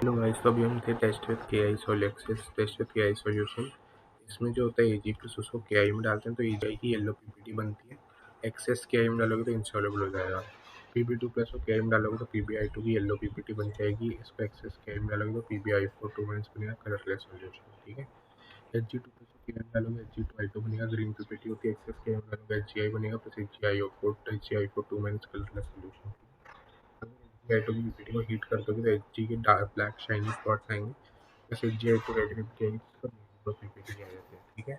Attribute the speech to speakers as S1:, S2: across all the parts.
S1: Hello guys, तो अभी हम थे टेस्ट विद के आई सोलेक्सिस टेस्ट विद के आई सॉल्यूशन। इसमें जो होता है एजी प्लस उसको के आई में डालते हैं तो एजी की येलो पीपीटी बनती है। एक्सेस के आई में डालोगे तो इंसॉल्युबल हो जाएगा। पीबी टू प्लस को के आई में डालोगे तो पीबी आई टू की येलो पीपीटी बन जाएगी। इसको एक्सेस के आई में डालोगे तो PB I four two minus बनेगा कलरलेस सॉल्यूशन। ठीक है। एच जी टू प्लस को के आई में डालोगे H G two I two बनेगा ग्रीन पीपीटी होती है। एक्सेस के आई में डालोगे एच जी आई बनेगा plus H G I four two minus colourless solution. अगर एच जी आई टू की पीपीटी को हीट कर दोगे तो एच जी के डार्क ब्लैक शाइनी स्पॉट्स आएंगे। जैसे जी आई टू रेड पीपीटी आएगी जिसको रेनबो पीपीटी आ जाते हैं। ठीक है।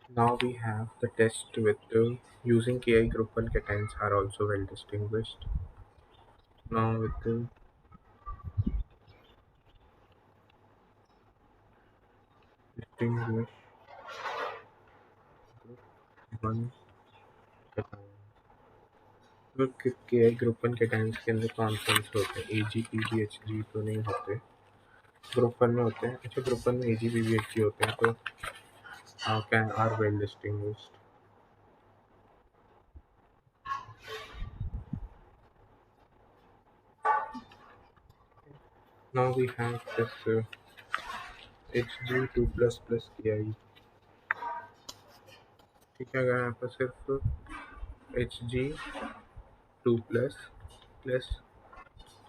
S1: Now we have the test with using Ki group 1 cations are also well distinguished. Now with the distinguished group 1 cation. तो Ki group 1 cations के अंदर कौन कौन से होते हैं? Ag, Pb, Hg तो नहीं होते। ग्रुप 1 में होते हैं। अच्छा, ग्रुप 1 में Ag, Pb, Hg होते हैं तो can are well distinguished. Now we have this Hg2 plus Ki. ठीक है, अगर यहाँ पर सिर्फ Hg2 प्लस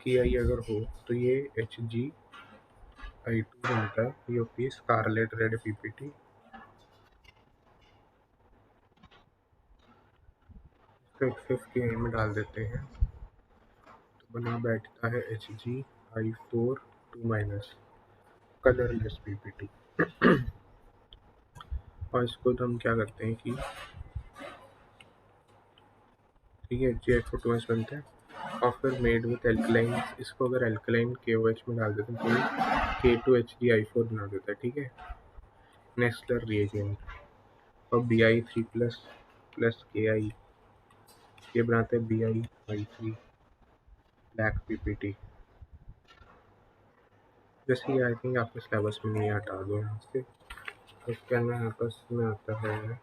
S1: की आई अगर हो तो ये Hg आई टू बनता है। ये होती है स्कारलेट रेड पीपीटी। इसको एक्सेस के आई में डाल देते हैं तो बना बैठता है Hg आई4 2 कलरलेस पीपीटी। और इसको तो हम क्या करते हैं कि ठीक है Hg आई4 2 बनता है और फिर मेड विथ एल्कलाइन। इसको अगर एल्कलाइन KOH में डाल देते हैं तो ये K2Hg आई4 बना देता है। ठीक है। नेस्लर रिएजेंट और Bi3 प्लस KI ये बनाते हैं Bi3 ब्लैक पीपीटी। जैसे ये आई थिंक आपके सिलेबस में नहीं, हटा दो यहाँ से। इसके अंदर यहाँ पर में आता है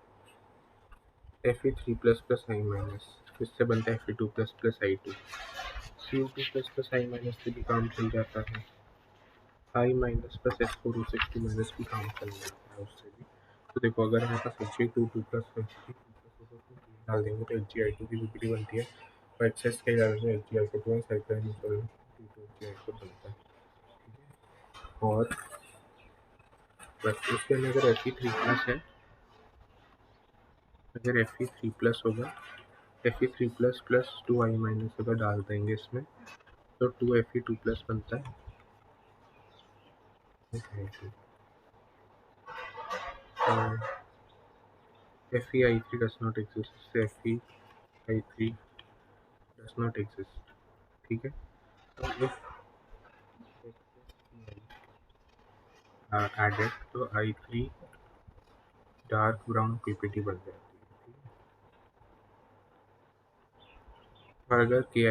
S1: Fe3 प्लस आई माइनस। इससे बनता है Fe2 plus I two. Cu2 plus I minus से भी काम चल जाता है। आई माइनस प्लस S4O6 माइनस भी काम चल जाता है उससे भी। तो देखो, अगर यहाँ पर Hg2 प्लस डाल देंगे तो Hg आई टू की पीपीटी बनती है और एक्सेस के डाल देंगे Hg आई4 बनता है। और बस उसके अंदर अगर Fe3 प्लस है, अगर Fe3 प्लस होगा Fe3 plus plus 2i minus अगर डाल देंगे इसमें तो 2Fe2 प्लस बनता है। Fe आई3 डज नॉट एग्जिस्ट, इससे Fe आई3 डज नॉट एग्जिस्ट। ठीक है। तो इफ एडेड तो आई3 डार्क ब्राउन पीपीटी बन जाती है। और अगर के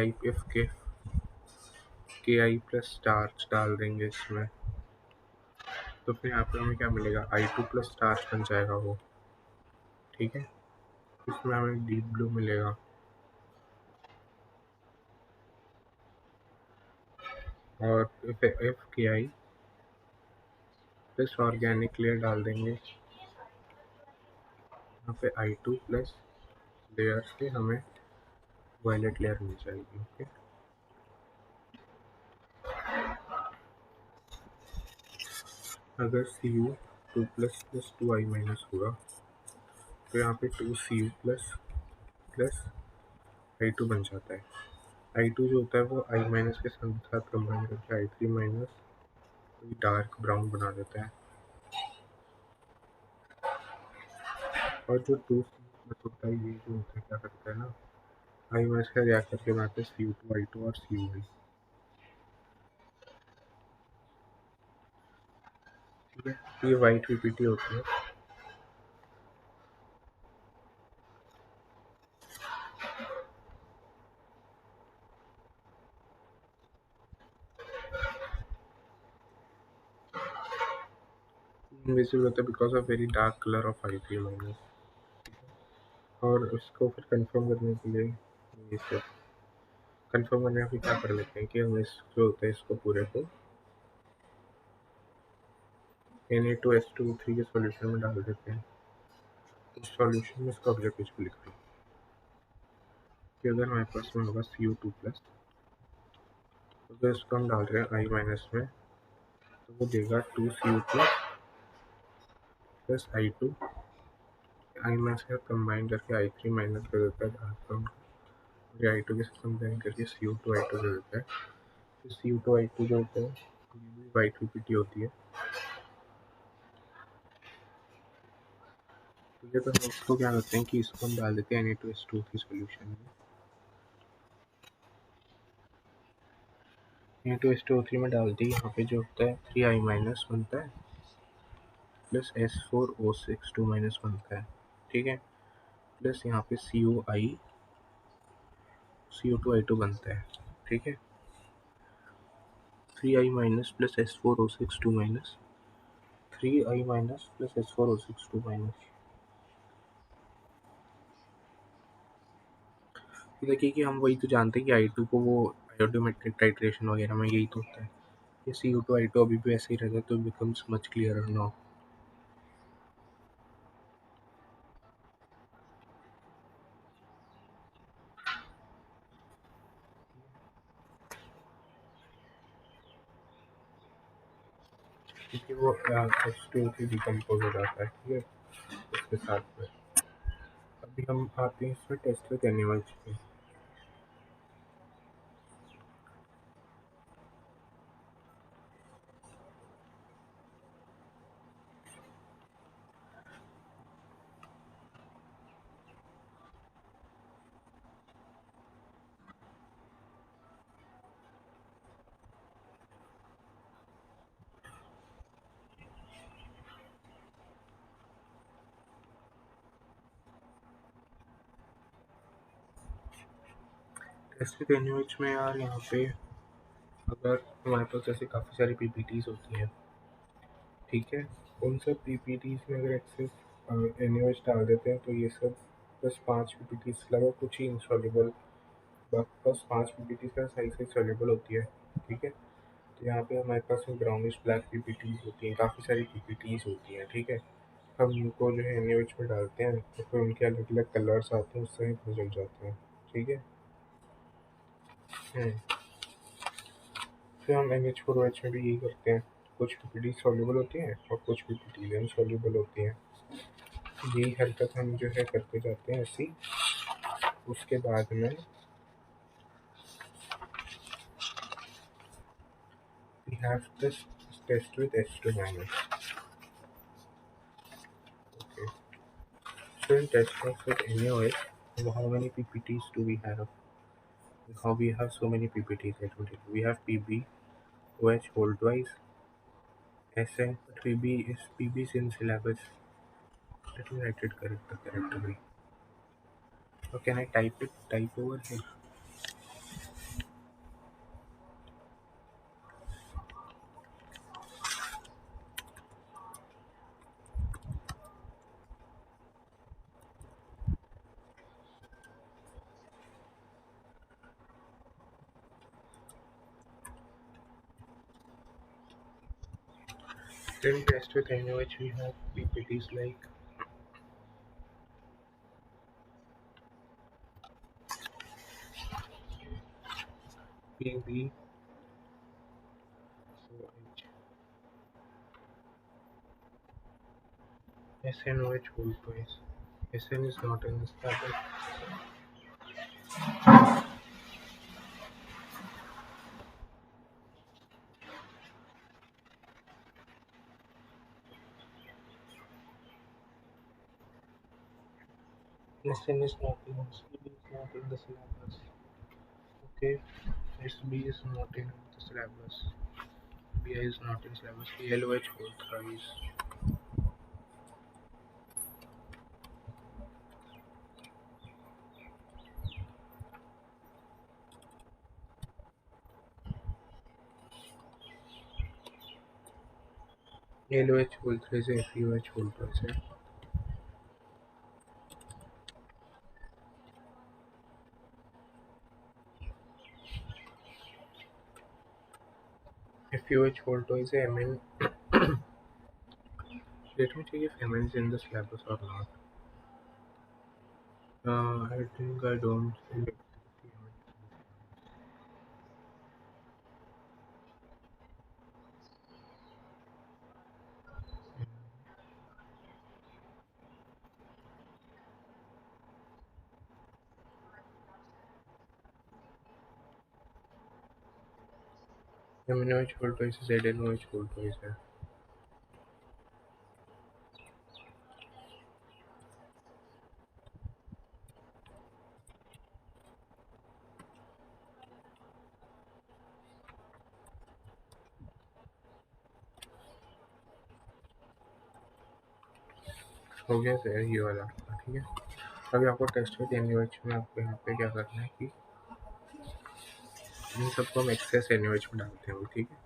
S1: आई प्लस स्टार्च डाल देंगे इसमें तो फिर यहाँ पर हमें क्या मिलेगा? आई2 प्लस स्टार्च बन जाएगा वो। ठीक है। इसमें हमें डीप ब्लू मिलेगा। और इफ के आई प्लस ऑर्गेनिक लेयर डाल देंगे यहाँ पे आई2 प्लस लेयर से हमें वायलेट लेयर मिल जाएगी। ओके। अगर Cu2 plus plus 2i minus होगा तो यहाँ पे 2Cu प्लस आई2 बन जाता है। आई2 जो होता है वो आई माइनस के साथ कंबाइन करके आई3 माइनस डार्क ब्राउन बना देता है। और जो 2Cu प्लस होता है ये जो होता है क्या करता है ना, आई माइनस का रिएक्ट करके बनाते हैं Cu2 आई2 और Cu। ठीक है। ये वाइट पीपीटी होती है। इनविजिबल होता है because of very dark colour of आई3 माइनस। और उसको फिर कंफर्म करने के लिए ये सब कंफर्म करने का फिर क्या कर लेते हैं कि हम इस जो होता है इसको पूरे को Na2H2O3 के सॉल्यूशन में डाल देते हैं। इस सॉल्यूशन में इसका ऑब्जर्वेशन लिख रहे हैं कि अगर हमारे पास में होगा CO2+, अगर इसको हम डाल रहे हैं I- में तो वो देगा 2CO+ प्लस I2, I- के कंबाइन करके I3 माइनस कर देता है डार्क, और I2 के साथ कंबाइन करके CO2I2 दे देता है। तो CO2I2 जो होता है वाइट पीपीटी होती है। ठीक है, तो हम इसको क्या करते हैं कि इसको हम डाल देते हैं Na2H2 की सॉल्यूशन में। Na2H2O3 में डाल दी, यहाँ पे जो होता है 3I- बनता है प्लस S4O6 2- बनता है। ठीक है, प्लस यहाँ पे CO2I2 बनता है। ठीक है, 3I- plus S4O6 2- 3I- plus S4O6 2-। देखिए कि हम वही तो जानते हैं कि I2 को वो आयोडोमेट्रिक टाइट्रेशन वगैरह में यही तो होता है। ये CO2I2 अभी भी ऐसे ही रहता है, तो बिकम्स मच क्लियरर नाउ। क्योंकि वो H2O की डिकम्पोज हो जाता है। ठीक है, उसके साथ में अभी हम आते हैं इसमें टेस्ट विद एनिमल्स पे। टेस्ट विद एनिमल्स में यार यहाँ पे अगर हमारे पास जैसे काफ़ी सारी पीपीटीज होती हैं, ठीक है, उन सब पीपीटीज में अगर एक्सेस एनिमल्स डाल देते हैं तो ये सब बस 5 पीपीटीज लगा कुछ ही इंसॉल्युबल, बस 5 पीपीटीज का सही सही सॉल्युबल होती है। ठीक है, तो यहाँ पे हमारे पास में ब्राउनिश ब्लैक पीपीटीज होती हैं, काफ़ी सारी पीपीटीज होती हैं। ठीक है, हम उनको जो है एनिमेज में डालते हैं तो फिर उनके अलग अलग कलर्स आते हैं, उससे ही निकल जाते हैं। ठीक है, फिर हम NH4OH में भी यही करते हैं, कुछ पीपीटी सॉल्युबल होती हैं और कुछ पीपीटी इनसॉल्युबल होती हैं। यही हरकत हम जो है करते जाते हैं ऐसी। उसके बाद में we have this test with H2-. Okay, so in test with NaOH, how many PPTs do we have? How we have so many PPTs? We have PB, OH whole twice, SN, but PB is in syllabus. Let me write it correctly. So can I type over here? Then test with NaOH we have PPTs like PB, OH, SNOH whole twice. SN is not in this tablet. SN is not in SB is not in the syllabus. Okay, SB is not in the syllabus. BI is not in syllabus. LOH whole thrice. LOH whole thrice है, FEOH whole twice है। FUH photo is a MN. Let me check if MN is in the syllabus or not. I think I don't see it. MNOH photo is ZNOH photo is है. हो गया sir ये वाला. ठीक है. अभी आपको टेस्ट विद NaOH में आपको यहाँ पे क्या करना है कि इन सबको हम एक्सेस NaOH में डालते हैं. ठीक है.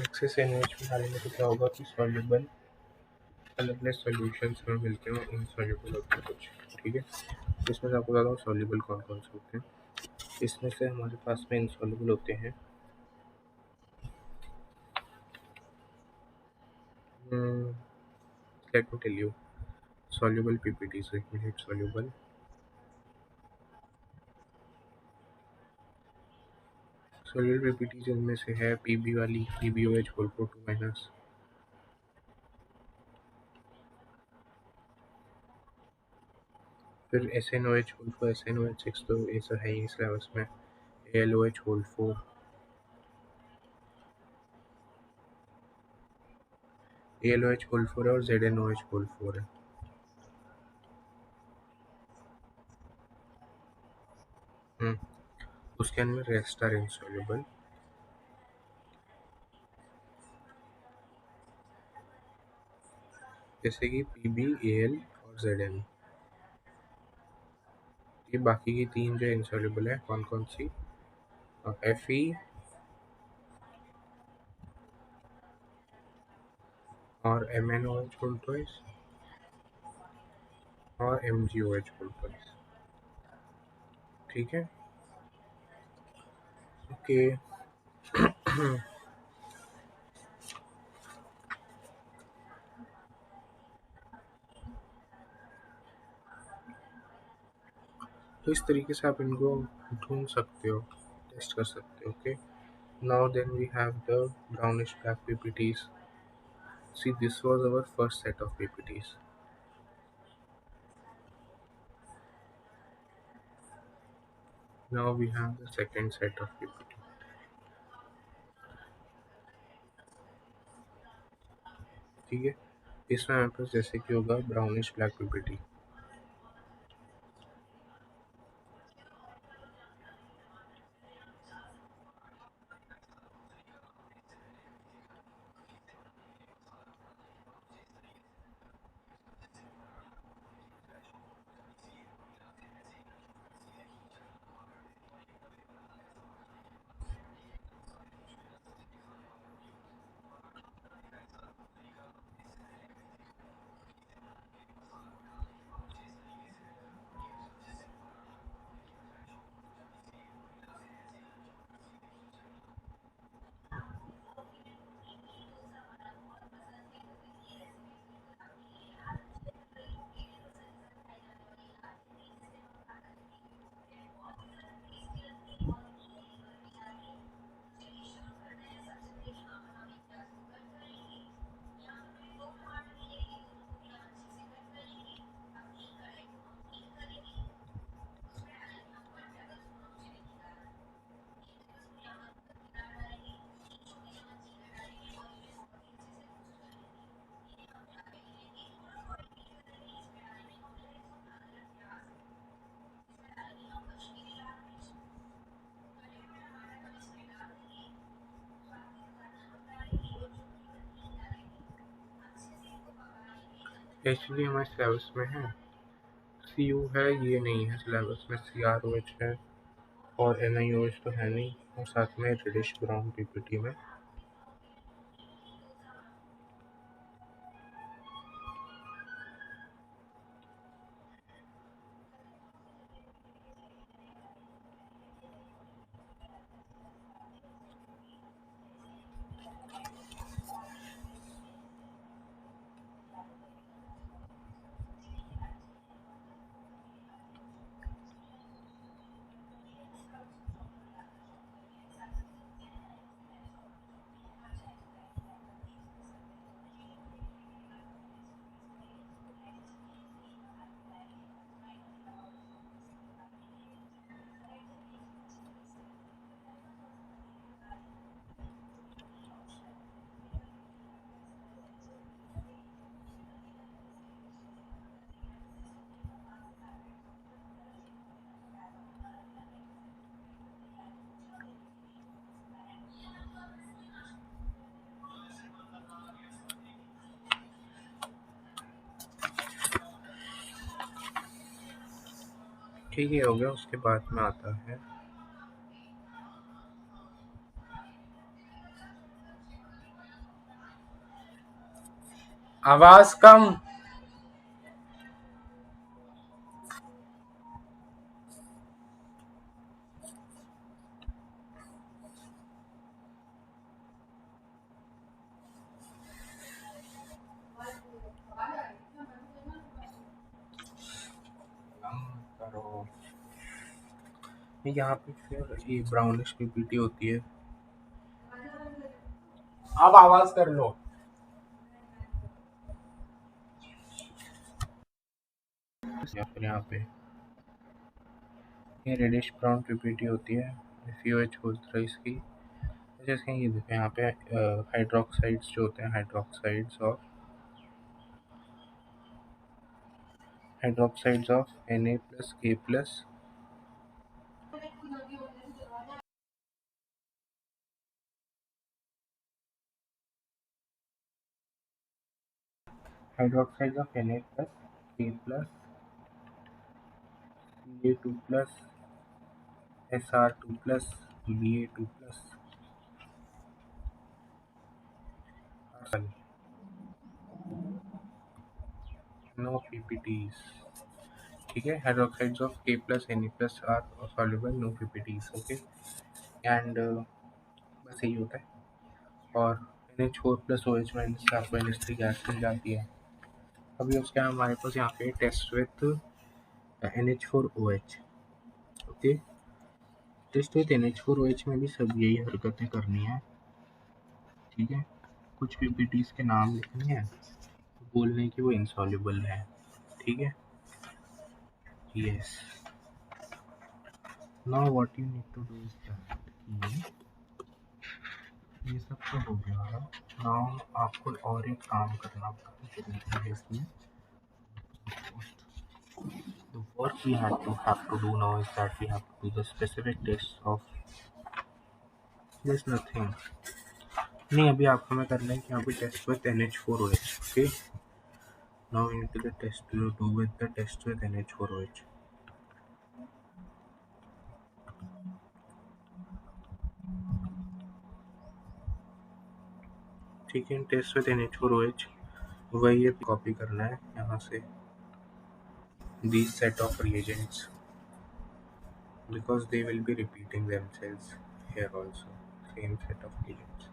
S1: एक्सेस NaOH में डालेंगे तो क्या होगा कि सॉल्युबल अलग अलग सॉल्यूशंस में मिलते हैं, इनसॉल्युबल होते हैं कुछ. ठीक है. इसमें से आपको बता दूँ सॉल्युबल कौन कौन से होते हैं. इसमें से हमारे पास में इनसॉल्युबल होते हैं let me tell you. Soluble PPT से हिट सॉल्युबल PPT जिनमें से है PB वाली PBOH होल 2 माइनस. फिर SNOH होल 4 SNOH 6 तो ऐसा है ही सिलेबस में. ALOH होल 4 ALOH होल 4 है और ZNOH होल 4 है. उसके अंदर रेस्ट आर इनसॉल्युबल. जैसे कि PB AL और ZN. ये बाकी की तीन जो इनसॉल्युबल है कौन कौन सी. FE और MNOH होल ट्वाइस और MGOH होल ट्वाइस. ठीक है. ओके. तो इस तरीके से आप इनको ढूंढ सकते हो, टेस्ट कर सकते हो. Okay. Now then we have the brownish black PPTs. See, this was our first set of PPTs. Now we have the second set of PPT. ठीक है. इसमें हमारे पास जैसे कि होगा ब्राउनिश ब्लैक PPT. एक्चुअली हमारे सिलेबस में है, सी यू है, ये नहीं है सिलेबस में, सी आर ओ एच है और एन आई ओ एच तो है नहीं, और साथ में रेडिश ब्राउन पीपीटी में। ठीक है, हो गया। उसके बाद में आता है आवाज कम। करो। यहाँ पे फिर ये ब्राउनिश पीपीटी होती है। अब आवाज कर लो। या फिर यहाँ पे ये रेडिश ब्राउन पीपीटी होती है, सीओएच होता है इसकी। जैसे ये देखो यहाँ पे हाइड्रोक्साइड्स जो होते हैं, hydroxides of Na plus K plus, hydroxides of Na plus K plus Ca2 plus Sr2 plus Ba2 plus no PPTs. ठीक है, hydroxides of K plus Na plus are soluble, no PPTs. Okay, and बस यही होता है। और NH4 plus OH minus से आपको NH3 gas मिल जाती है। अभी उसके हमारे पास यहाँ पे test with NH4OH। Okay, test with NH4OH में भी सब यही हरकतें करनी है। ठीक है, कुछ पीपीटीज के नाम लिखने हैं, बोलने की वो इंसॉल्युबल है। ठीक है, yes. Now what you need to do is that, ये सब तो हो गया है। नाउ आपको और एक काम करना जरूरी है इसमें। The work we have to do now is that we have to do the specific tests of this nothing। नहीं, अभी आपको मैं करना है कि यहाँ पे test with NH4OH। Okay, now we need to the test to do with the test with NH4OH। ठीक है, टेस्ट विद NH4OH वही है, कॉपी करना है यहाँ से these set of reagents because they will be repeating themselves here also, same set of reagents।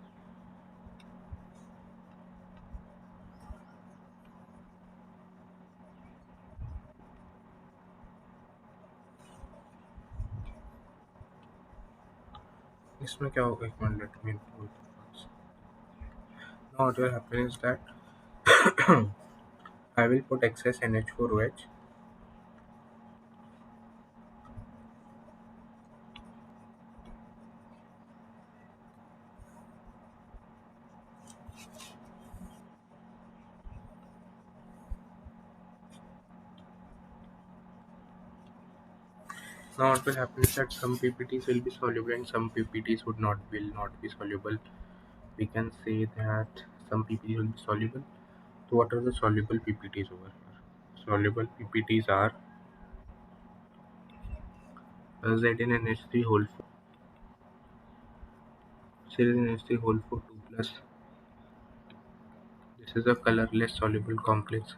S1: इसमें क्या होगा, एक minute, let me now what will happen is that I will put excess NH4OH। Now what will happen is that some PPTs will be soluble and some PPTs will not be soluble। We can say that some PPTs will be soluble So what are the soluble PPTs over here? Soluble PPTs are ZnNH3 whole 4, ZnNH3 whole 4 2 plus. This is a colorless soluble complex.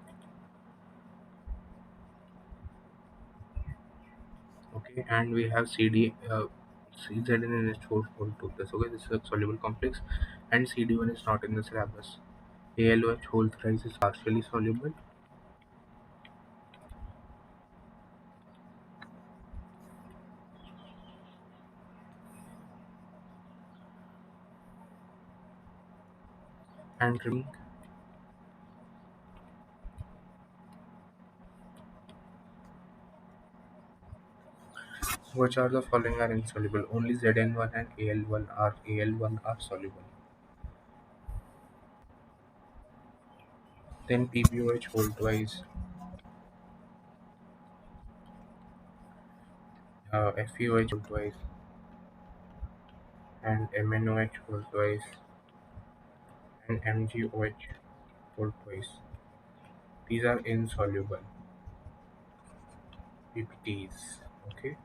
S1: Okay, and we have ZnNH4 whole 2 plus. Okay, this is a soluble complex, and CD1 is not in the syllabus. ALOH whole thrice is partially soluble, and remaining. Which are the following are insoluble? Only Zn1 and AL1 are soluble. Then PbOH whole twice, FeOH whole twice, and MnOH whole twice, and MgOH whole twice. These are insoluble PPTs. Okay.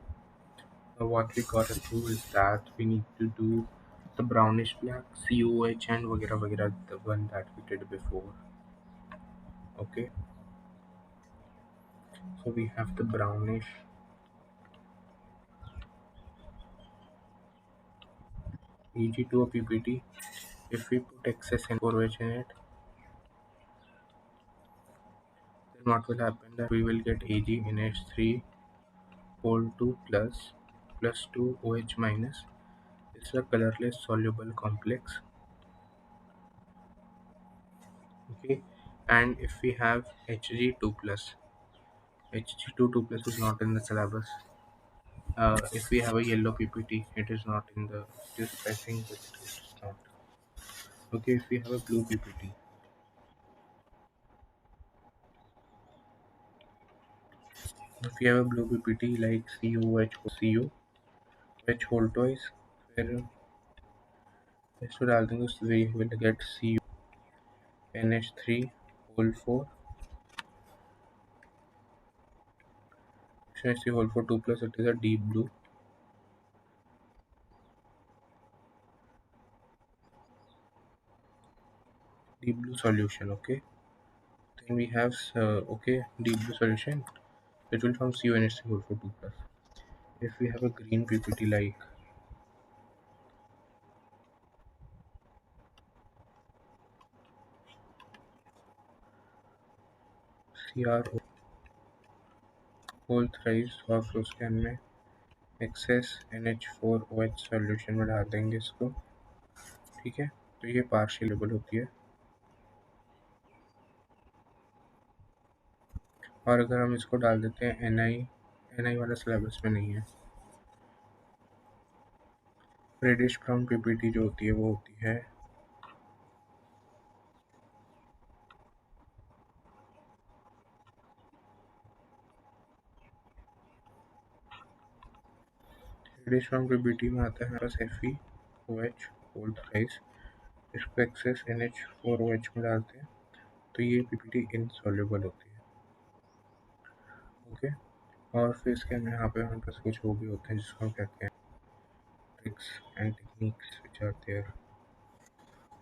S1: Now what we gotta do is that we need to do the brownish black COH and वगैरह वगैरह, the one that we did before. Okay. So we have the brownish EG2 a PPT. If we put excess N4OH in it, then what will happen that we will get AgNH3 whole 2 plus 2 OH minus. It's a colorless soluble complex. Okay, and if we have Hg2 plus, Hg2 2 plus is not in the syllabus. If we have a yellow PPT, it is not in the. Just I think that it is not. Okay, if we have a blue PPT, if we have a blue PPT like COH H whole twice, where इसको डाल देंगे so we will get CuNH3 whole 4, NH3 whole 4 2 plus, it is a deep blue solution. Okay, then we have okay, deep blue solution, it will form CuNH3 whole 4 2 plus. If we have a green PPT like CRO whole thrice और फिर उसके हमने access NH4OH solution में डाल देंगे इसको, ठीक है, तो ये पार्शियल लेबल होती है। और अगर हम इसको डाल देते हैं NI वाला सिलेबस में नहीं है। रेडिश ब्राउन PPT जो होती है वो होती है रेडिश ब्राउन PPT में आता है बस FeOH होल थ्राइस, इसको एक्सेस NH4OH में डालते हैं तो ये PPT इनसॉल्युबल होती है। ओके, और फिर इसके अंदर यहाँ पे हमारे पास कुछ वो भी होते हैं जिसको हम कहते हैं tricks and techniques which are there.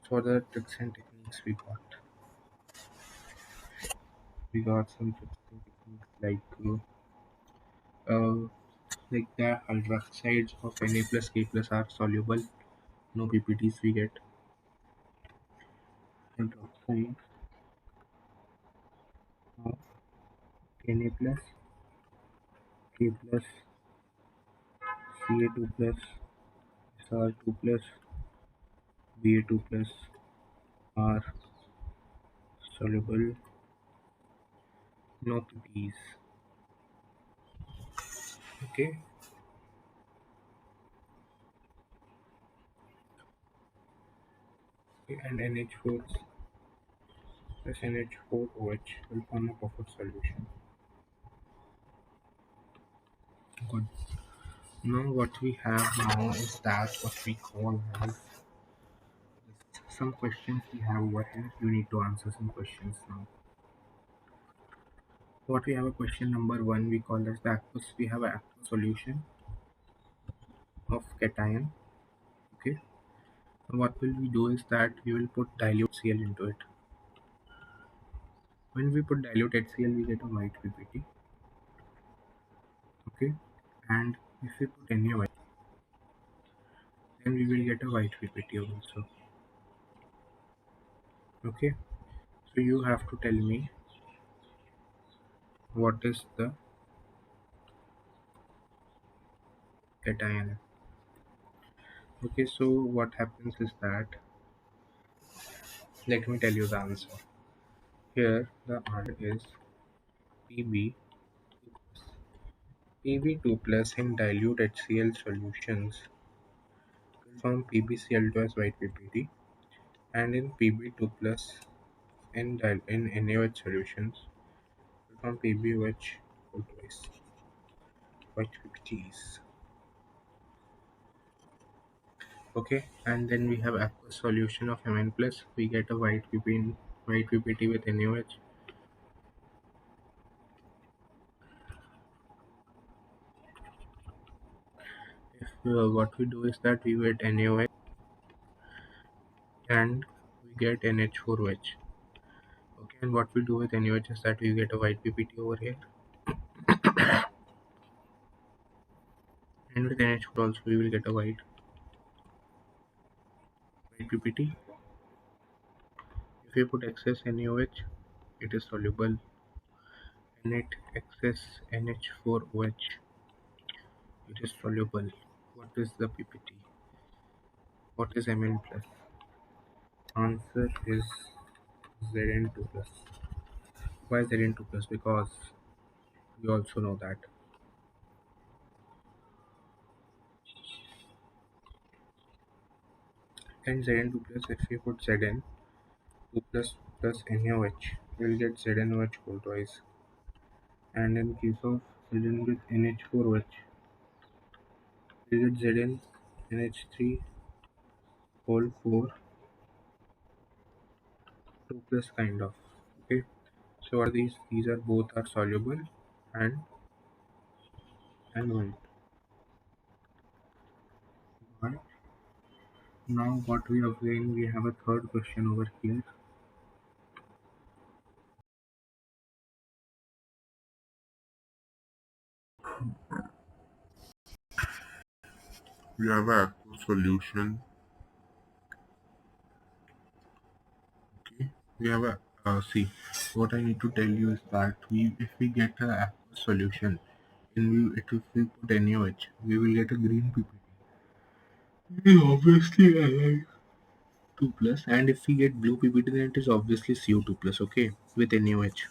S1: So the tricks and techniques we got some tricks and techniques like the hydroxides of Na plus K plus are soluble. No PPTs we get. Hydroxides of Na plus K plus Ca2 plus Sr2 plus Ba2 plus are soluble. No PPTs. Okay. And NH4 plus NH4OH will form a buffer solution. Good. Now what we have now is that what we call as some questions we have over here. You need to answer some questions now. What we have a question number one, we call as the aqueous. We have an aqueous solution of cation. Okay. So what will we do is that we will put dilute Cl into it. When we put dilute HCl, we get a white PPT. Okay. And if we put NaOH, then we will get a white PPT also. Okay. So you have to tell me what is the cation. Okay. So what happens is that, let me tell you the answer. Here the answer is Pb. Pb2 plus in dilute HCl solutions will form PbCl2 as white PPT, and in Pb2 plus in NaOH solutions will form PbOH twice white PPTs. Okay, and then we have aqueous solution of Mn plus. We get a white PPT with NaOH. If what we do is that we get NaOH and we get NH4OH. Okay, and what we do with NaOH is that we get a white PPT over here, and with NH4 also we will get a white PPT. If we put excess NaOH, it is soluble, and it excess NH4OH, it is soluble. What is the PPT? What is Mn plus? Answer is Zn2 plus. Why Zn2 plus? Because we also know that. And Zn2 plus, if we put Zn 2 plus NaOH, we will get ZnOH whole twice. And in case of Zn with NH4OH, we get Zn NH3 whole 4 2 plus kind of. Okay. So what are these? These are both are soluble and white. But now what we have again, we have a third question over here. We have a solution. Okay. We have a see. What I need to tell you is that if we get a aqueous solution, if we put NaOH, we will get a green PPT. It is obviously allied 2 plus, and if we get blue PPT, then it is obviously CO2 plus. Okay, with NaOH.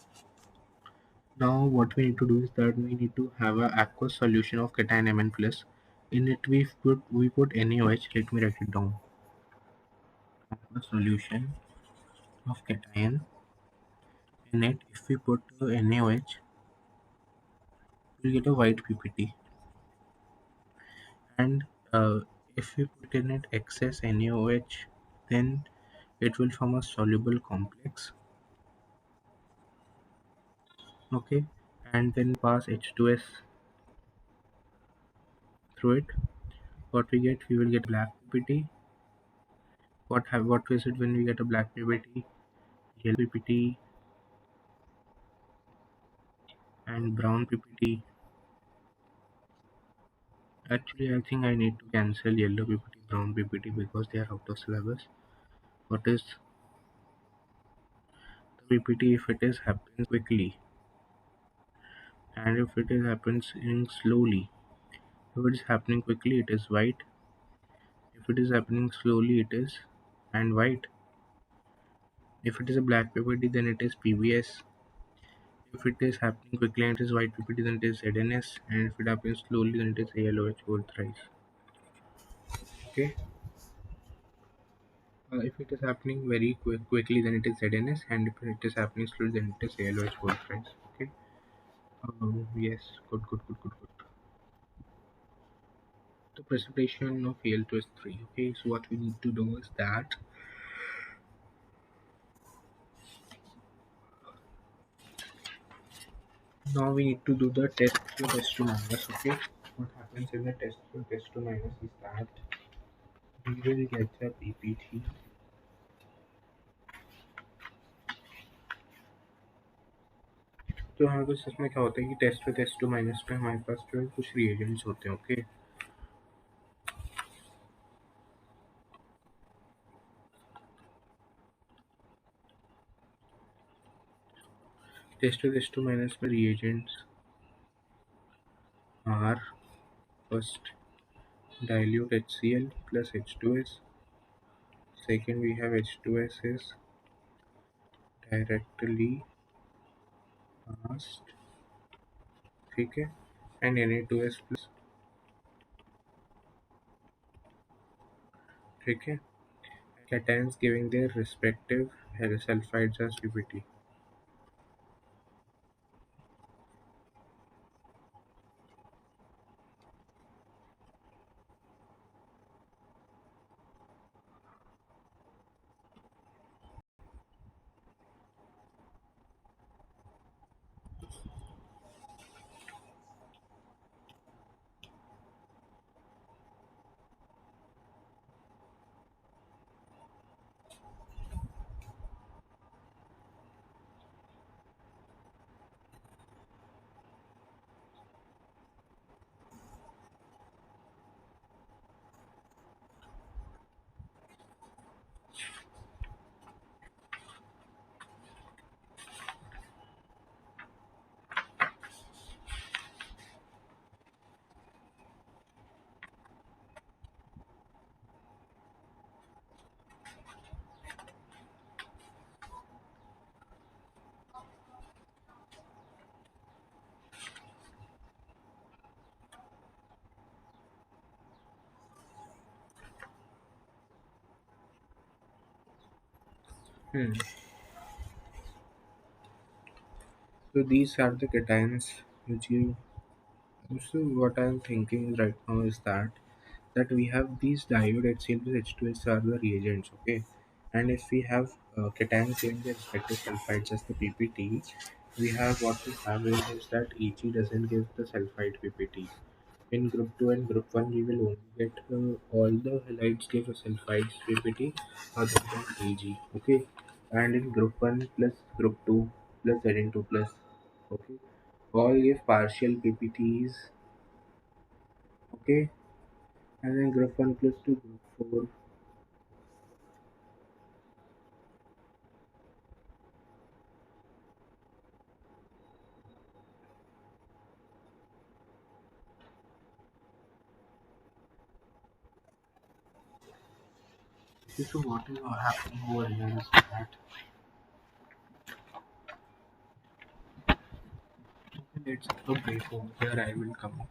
S1: Now what we need to do is that we need to have a aqueous solution of cation Mn plus. In it we put NaOH. Let me write it down. Aqueous solution of cation. In it, if we put NaOH, we'll get a white PPT. And if we put in it excess NaOH, then it will form a soluble complex. Okay, and then pass H2S through it. What we get? We will get black PPT. What is it when we get a black PPT? Yellow PPT and brown PPT. Actually, I think I need to cancel yellow PPT, brown PPT because they are out of syllabus. What is the PPT if it is happens quickly, and if it is happening slowly? If it is happening quickly, it is white. If it is happening slowly, it is and white. If it is a black PPT, then it is PBS. If it is happening quickly and it is white PPT, then it is ZNS, and if it happens slowly, then it is ALOH whole thrice. Okay. If it is happening very quickly, then it is ZNS, and if it is happening slowly, then it is ALOH whole thrice. Okay. Yes. Good. Good. Good. Good. Good. The precipitation of Al2 is 3. Okay. So what we need to do is that Now we need to do the test to test to minus. Okay, what happens in the test to test to minus is that we will get the ppt. तो हमारे पास इसमें क्या होता है कि test two minus पे हमारे पास जो है कुछ रिएजेंट्स होते हैं. ओके, टेस्ट टू माइनस में reagents are first dilute HCl plus H2S. Second, we have H2S is directly passed, ठीक है, and Na2S plus, ठीक है, cations giving their respective sulfides as PPT. So these are the cations which you. So what I'm thinking right now is that we have these diode HCl plus H2S are the reagents, okay, and if we have cations giving their respective sulfides as the PPT, we have what we have is that EG doesn't give the sulfide PPT. In group 2 and group 1, we will only get all the halides give a sulfides PPT other than EG, okay, and in group 1 plus group 2 plus Zn2 plus, okay, all give partial PPTs, okay, and then group 1 plus to group 4. So what is happening over here is that, okay, let's have a break over here. I will come.